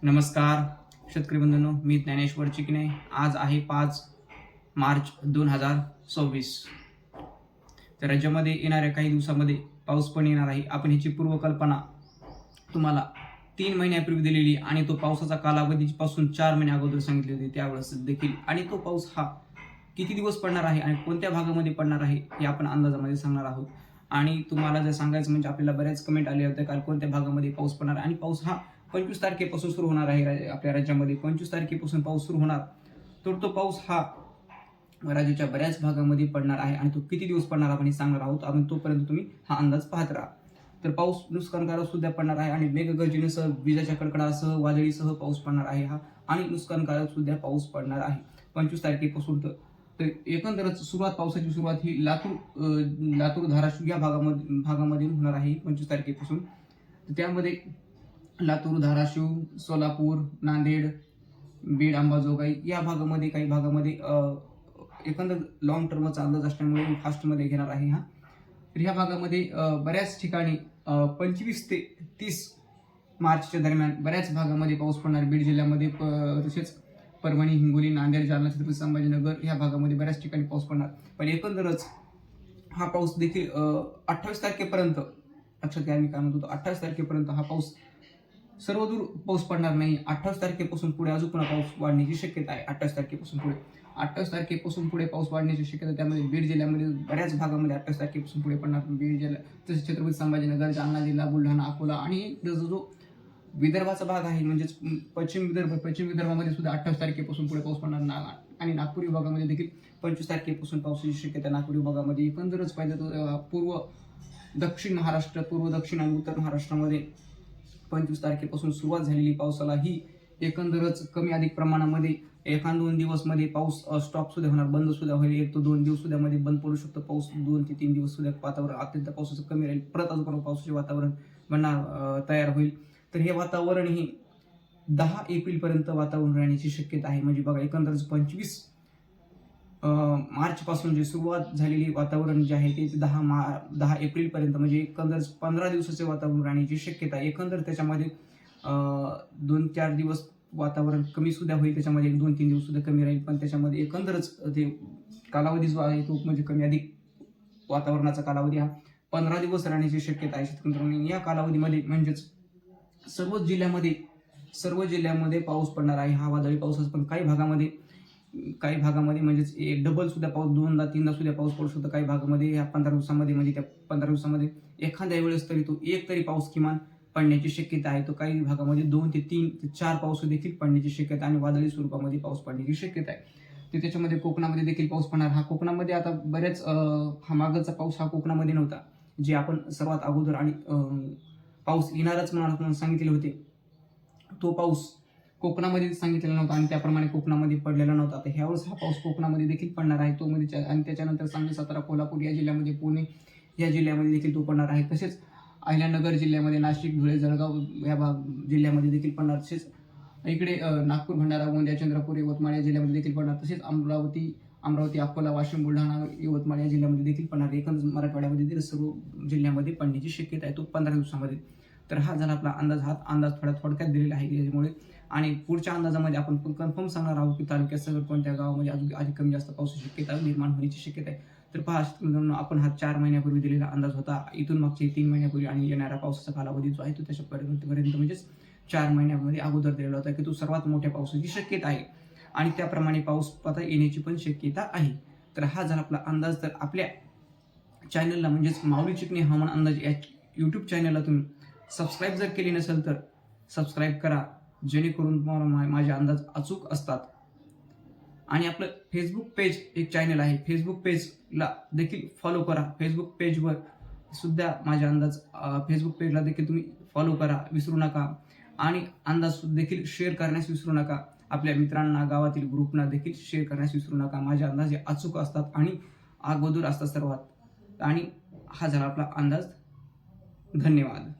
नमस्कार शेतकरी बंधूंनो, मी ज्ञानेश्वर चिकणे. आज आहे 5 मार्च 2026. तर राज्यामध्ये येणाऱ्या काही दिवसामध्ये पाऊस पण येणार आहे. आपण ह्याची पूर्वकल्पना तुम्हाला 3 महिन्यापूर्वी दिलेली आणि तो पावसाचा कालावधीपासून 4 महिने अगोदर सांगितले होते त्यावेळेस देखील. आणि तो पाऊस हा किती दिवस पडणार आहे आणि कोणत्या भागामध्ये पडणार आहे हे आपण अंदाजामध्ये सांगणार आहोत. आणि तुम्हाला जर सांगायचं म्हणजे आपल्याला बऱ्याच कमेंट आले होते काल कोणत्या भागामध्ये पाऊस पडणार, आणि पाऊस हा 25 तारखेपासून सुरू होणार आहे. आपल्या राज्यामध्ये 25 तारखेपासून पाऊस सुरू होणार. तर तो पाऊस हा राज्याच्या बऱ्याच भागामध्ये पडणार आहे आणि तो किती दिवस पडणार आपण हे सांगणार आहोत. आणि तोपर्यंत तुम्ही हा अंदाज पाहत राहा. तर पाऊस नुकसानकारक सुद्धा पडणार आहे आणि मेघगर्जनेसह, विजांच्या कडकडासह, वादळीसह पाऊस पडणार आहे हा. आणि नुकसानकारक सुद्धा पाऊस पडणार आहे 25 तारखेपासून. तर एकंदरच पावसाची सुरुवात ही लातूर धाराशिव या भागामध्ये होणार आहे 25 तारखेपासून. त्यामध्ये लातूर, धाराशिव, सोलापूर, नांदेड, बीड, अंबाजोगाई या भागामध्ये, काही भागामध्ये एकंदर लॉंग टर्मचा अंदाज असल्यामुळे फास्टमध्ये घेणार आहे हा. तर ह्या भागामध्ये बऱ्याच ठिकाणी 25 ते 30 मार्चच्या दरम्यान बऱ्याच भागामध्ये पाऊस पडणार. बीड जिल्ह्यामध्ये, तसेच परभणी, हिंगोली, नांदेड, जालना, छत्रपती संभाजीनगर या भागामध्ये बऱ्याच ठिकाणी पाऊस पडणार. पण एकंदरच हा पाऊस देखील 28 तारखेपर्यंत, लक्षात घ्या मी काय म्हणतो, 28 तारखेपर्यंत हा पाऊस सर्वदूर पाऊस पडणार नाही. 28 तारखेपासून पुढे अजून पुन्हा पाऊस वाढण्याची शक्यता आहे. 28 तारखेपासून पुढे पाऊस वाढण्याची शक्यता. त्यामध्ये बीड जिल्ह्यामध्ये बऱ्याच भागामध्ये 28 तारखेपासून पुढे पडणार. बीड जिल्हा, तसेच छत्रपती संभाजीनगर, जालना जिल्हा, बुलढाणा, अकोला आणि जो विदर्भाचा भाग आहे म्हणजेच पश्चिम विदर्भामध्ये सुद्धा 28 तारखेपासून पुढे पाऊस पडणार. आणि नागपूर विभागामध्ये देखील 25 तारखेपासून पावसाची शक्यता नागपूर विभागामध्ये. एकंदरच पाहिलं तर पूर्व दक्षिण आणि उत्तर महाराष्ट्रामध्ये 25 तारखेपासून सुरुवात झालेली पावसाला ही एकंदरच कमी अधिक प्रमाणामध्ये 1-2 दिवस मध्ये पाऊस स्टॉप सुद्धा होणार, बंद सुद्धा होईल. 1 ते 2 दिवस सुद्धा मध्ये बंद पडू शकतो पाऊस. 2 ते 3 दिवस सुद्धा वातावरण अत्यंत पावसाचं कमी राहील. परत अजून पावसाचे वातावरण तयार होईल. तर हे वातावरण ही 10 एप्रिलपर्यंत वातावरण राहण्याची शक्यता आहे. म्हणजे बघा, एकंदरच 25 मार्च पासून जे सुरुवात झालेली वातावरण जे आहे ते 10 एप्रिलपर्यंत, म्हणजे एकंदर 15 दिवसाचे वातावरण राहण्याची शक्यता आहे. एकंदर त्याच्यामध्ये 2-4 दिवस वातावरण कमी सुद्धा होईल, त्याच्यामध्ये 1-2-3 दिवस सुद्धा कमी राहील. पण त्याच्यामध्ये एकंदरच ते कालावधी जो आहे तो म्हणजे कमी अधिक वातावरणाचा कालावधी हा 15 दिवस राहण्याची शक्यता आहे. शेतकऱ्यांनी या कालावधीमध्ये म्हणजेच सर्व जिल्ह्यामध्ये पाऊस पडणार आहे हा वादळी पाऊस. पण काही भागामध्ये म्हणजेच एक डबल सुद्धा पाऊस, 2दा-3दा सुद्धा पाऊस पडू शकतो काही भागामध्ये या 15 दिवसामध्ये. म्हणजे त्या 15 दिवसामध्ये एखाद्या वेळेस तरी तो एक तरी पाऊस किमान पडण्याची शक्यता आहे. तो काही भागामध्ये 2 ते 3 ते 4 पाऊस देखील पडण्याची शक्यता आणि वादळी स्वरूपामध्ये पाऊस पडण्याची शक्यता आहे. तर त्याच्यामध्ये कोकणामध्ये देखील पाऊस पडणार. हा कोकणामध्ये आता बऱ्याच हा मागचा पाऊस हा कोकणामध्ये नव्हता, जे आपण सर्वात अगोदर आणि पाऊस येणारच म्हणून सांगितले होते. तो पाऊस कोकणामध्ये सांगितलेला नव्हता आणि त्याप्रमाणे कोकणामध्ये पडलेला नव्हता. आता ह्यावेळेस हा पाऊस कोकणामध्ये देखील पडणार आहे. तो मध्ये आणि त्याच्यानंतर सांगली, सातारा, कोल्हापूर या जिल्ह्यामध्ये, पुणे या जिल्ह्यामध्ये देखील तो पडणार आहे. तसेच अहिल्यानगर जिल्ह्यामध्ये, नाशिक, धुळे, जळगाव या जिल्ह्यामध्ये देखील पडणार. तसेच इकडे नागपूर, भंडारा, गोंदिया, चंद्रपूर, यवतमाळ या जिल्ह्यामध्ये देखील पडणार. तसेच अमरावती, अकोला, वाशिम, बुलढाणा, यवतमाळ या जिल्ह्यामध्ये देखील पडणार. एकंदर मराठवाड्यामध्ये देखील सर्व जिल्ह्यामध्ये पडण्याची शक्यता आहे तो 15 दिवसामध्ये. तर हा झाला आपला अंदाज. हा अंदाज थोडक्यात दिलेला आहे त्याच्यामुळे. आणि पुढच्या अंदाजामध्ये आपण कन्फर्म सांगणार आहोत की तालुक्यात सगळं कोणत्या गावामध्ये अजून अधिक कमी जास्त पावसाची शक्यता निर्माण होण्याची शक्यता आहे. तर पहा, आपण हा 4 महिन्यापूर्वी दिलेला अंदाज होता. इथून मागचे 3 महिन्यापूर्वी आणि येणारा पावसाचा कालावधी जो आहे तो त्याच्यापर्यंत म्हणजेच 4 महिन्यामध्ये अगोदर दिलेला होता की तो सर्वात मोठ्या पावसाची शक्यता आहे आणि त्याप्रमाणे पाऊस आता येण्याची पण शक्यता आहे. तर हा झाला आपला अंदाज. तर आपल्या चॅनलला म्हणजेच माऊली चिकणे हवामान अंदाज या यूट्यूब चॅनलला तुम्ही सबस्क्राईब जर केली नसेल तर सबस्क्राईब करा, जेणेकरून तुम्हाला माझे अंदाज अचूक असतात. आणि आपलं फेसबुक पेज एक चॅनल आहे, फेसबुक पेजला देखील फॉलो करा. फेसबुक पेजवर सुद्धा माझे अंदाज, फेसबुक पेजला देखील तुम्ही फॉलो करा, विसरू नका. आणि अंदाज देखील शेअर करण्यास विसरू नका. आपल्या मित्रांना, गावातील ग्रुपना देखील शेअर करण्यास विसरू नका. माझे अंदाज हे अचूक असतात आणि अगोदर असतात सर्वात. आणि हा झाला आपला अंदाज. धन्यवाद.